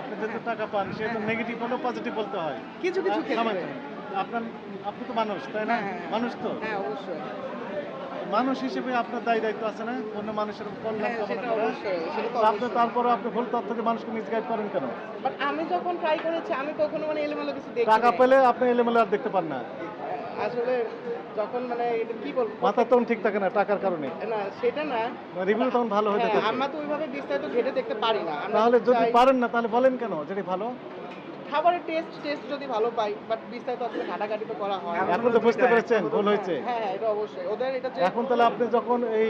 আপনি যেহেতু টাকা পান সেহেতু নেগেটিভ হলেও পজিটিভ বলতে হয়। কিছু কিছু থামেন। ক্ষেত্রে। আপনার আপনি তো মানুষ, তাই না? হ্যাঁ, হ্যাঁ, হ্যাঁ। মানুষ তো? হ্যাঁ, অবশ্যই। মানুষ হিসেবে আপনার দায়-দায়িত্ব আছে না? অন্য মানুষের কল্যাণ হ্যাঁ, কামনা সেটা করা। অবশ্যই। সেটা তো তো আপনি অবশ্যই। তারপরেও আপনি ভুল তথ্য দিয়ে মানুষকে মিসগাইড করেন কেন? বাট আমি যখন ট্রাই করেছি আমি কখনো মানে এলোমেলো কিছু দেখি টাকা নাই। পেলে আপনি এলোমেলো আর দেখতে পান না। আসলে যখন মানে এটা কি বলবো? মাথা তখন ঠিক থাকে না টাকার কারণে। না সেটা না। রিভিউ তখন ভালো হতে হ্যাঁ, থাকে। আমরা তো ওইভাবে বিস্তারিত ঘেঁটে দেখতে পারি না। আমরা তাহলে যদি চাই পারেন না তাহলে বলেন কেন যেটি ভালো? খাবারের টেস্ট যদি ভালো পাই, বাট বিস্তারিত আসলে ঘাটাঘাটি তো করা হয় না। এখন তো বুঝতে পেরেছেন ভুল হয়েছে। হ্যাঁ, হ্যাঁ, এটা অবশ্যই। ওদের এটা যে এখন তাহলে আপনি যখন এই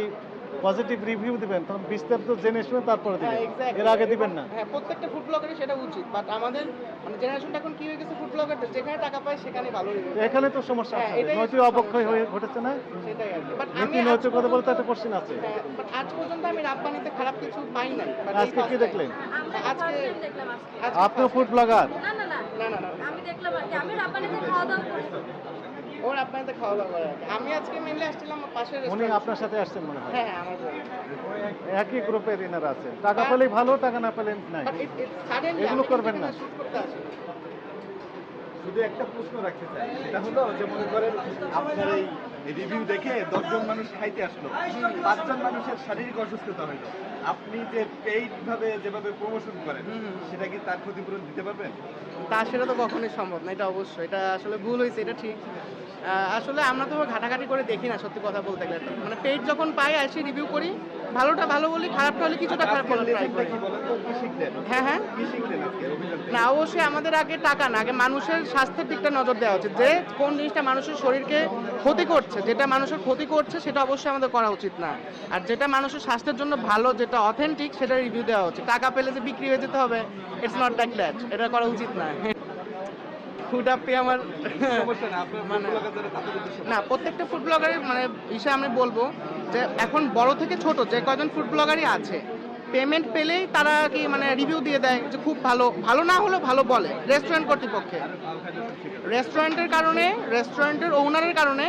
পজিটিভ রিভিউ দিবেন তখন বিস্তারিত জেনে শুনে তারপরে হ্যাঁ, দিবেন। এক্সাক্টলি। এর আগে দিবেন না। হ্যাঁ, প্রত্যেকটা ফুড ব্লগারই সেটা উচিত। বাট আমাদের মানে জেনারেশনটা এখন কি হয়ে গেছে ফুড ব্লগারদের যেখানে টাকা পায় সেখানেই ভালো রিভিউ দেয়। এখানে তো সমস্যা হ্যাঁ, আপনাদের। এটাই নৈতিক আসলে অবক্ষয় সমস্যা। হয়ে ঘটেছে না? সেটাই আরকি। বাট আমি নীতি আজ নৈতিকতা বলতে পর্যন্ত একটা কোশ্চেন আছে। হ্যাঁ, বাট আজ পর্যন্ত আমি রাব্বানিতে খারাপ কিছু পাই নাই। বাট এই আজকে কি ফার্স্ট টাইম। দেখলেন? আমরা আজকে ফার্স্ট টাইম দেখলাম আজকে। আজকে আপনিও ফার্স্ট ফুড টাইম। ব্লগার? না না না না, না, না। আমি দেখলাম আর কি আমি রাব্বানিতে খাওয়া দাওয়া করি। ওর আপনাদের খাওয়া দাওয়া করে আরকি। আমি আজকে মেইনলি আসছিলাম পাশের উনি রেস্টুরেন্ট। আপনার সাথে আসছেন মনে হয়। হ্যাঁ, হ্যাঁ, আমার বন্ধু। একই গ্রুপের ইনারা আছেন। টাকা পেলেই ভালো, টাকা না পেলে নাই। বাট সাডেনলি এগুলো করবেন না। শুট করতে আসি। শুধু একটা প্রশ্ন রাখতে চাই, সেটা হলো যে মনে করেন আপনার এই রিভিউ দেখে 10 জন মানুষ খাইতে আসলো, 5 জন মানুষের শারীরিক অসুস্থতা হলো, আপনি যে পেইড ভাবে যেভাবে প্রমোশন করেন সেটা কি তার ক্ষতিপূরণ দিতে পারবেন? তা সেটা তো কখনোই সম্ভব না, এটা অবশ্যই। এটা আসলে ভুল হয়েছে, এটা ঠিক। আসলে আমরা তো ঘাটাঘাটি করে দেখি না, সত্যি কথা বলতে গেলে। মানে পেজ যখন পাই আসি রিভিউ করি, ভালোটা ভালো বলি, খারাপটা হলে কিছুটা খারাপ আজকের বলার ট্রাই লেসনটা করি। কি বলেন তো, কি শিখলেন? হ্যাঁ, হ্যাঁ। কি শিখলেন আজকে অভিযান থেকে? না, অবশ্যই আমাদের আগে টাকা না, আগে মানুষের স্বাস্থ্যের দিকটা নজর দেওয়া উচিত। যে কোন জিনিসটা মানুষের শরীরকে ক্ষতি করছে, যেটা মানুষের ক্ষতি করছে সেটা অবশ্যই আমাদের করা উচিত না। আর যেটা মানুষের স্বাস্থ্যের জন্য ভালো, যেটা অথেন্টিক, সেটা রিভিউ দেওয়া উচিত। টাকা পেলে যে বিক্রি হয়ে যেতে হবে, ইটস নট লাইক দ্যাট। এটা করা উচিত না। ফুড আপে আমার সমস্যা না, আপনার মানে ফুড ব্লগার যারা তাদের উদ্দেশ্যে না, প্রত্যেকটা ফুড ব্লগারের মানে হিসেবে আমি বলবো যে এখন বড় থেকে ছোট যে কয়জন ফুড ব্লগারই আছে, পেমেন্ট পেলেই তারা কি মানে রিভিউ দিয়ে দেয় যে খুব ভালো, ভালো না হলেও ভালো বলে রেস্টুরেন্ট কর্তৃপক্ষে। রেস্টুরেন্টের কারণে, রেস্টুরেন্টের ওনারের কারণে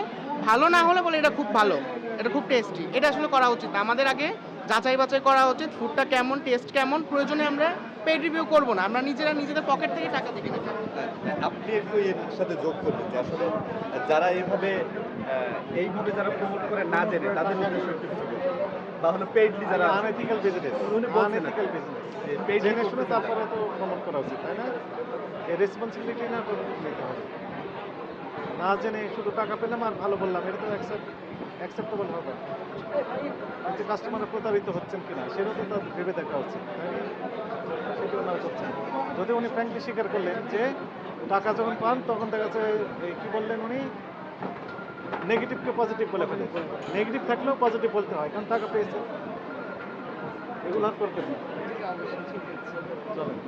ভালো না হলে বলে এটা খুব ভালো, এটা খুব টেস্টি। এটা আসলে করা উচিত না। আমাদের আগে যাচাই বাছাই করা উচিত ফুডটা কেমন, টেস্ট কেমন। প্রয়োজনে আমরা পেড রিভিউ করবো না, আমরা নিজেরা নিজেদের পকেট থেকে টাকা দিয়ে কিনে খাবো। আপনি একটু এর সাথে যোগ করবেন যে আসলে যারা এইভাবে যারা প্রমোট করে না জেনে তাদের উদ্দেশ্যে একটু কিছু বলুন। বা হলো পেইডলি যারা আনএথিক্যাল বিজনেস। উনি বলছেন আনএথিক্যাল বিজনেস। জেনে শুনে তারপরে তো প্রমোট করা উচিত, তাই না? এই রেসপন্সিবিলিটি না নিতে হবে। না জেনে শুধু টাকা পেলাম আর ভালো বললাম, এটা তো অ্যাকসেপ্টেবল হবে। যে কাস্টমার প্রতারিত হচ্ছেন কিনা সেটা তো তার ভেবে দেখা উচিত, তাই না? সেটা ওনারা করছেন। যদি উনি ফ্র্যাঙ্কলি স্বীকার করলেন যে টাকা যখন পান তখন দেখা যাচ্ছে এই কি বললেন উনি, নেগেটিভকে পজিটিভ বলে ফেলে। নেগেটিভ থাকলেও পজিটিভ বলতে হয় কারণ টাকা পেয়েছে। এগুলো আর করবেন না। অবশ্যই ঠিক আছে। চলেন।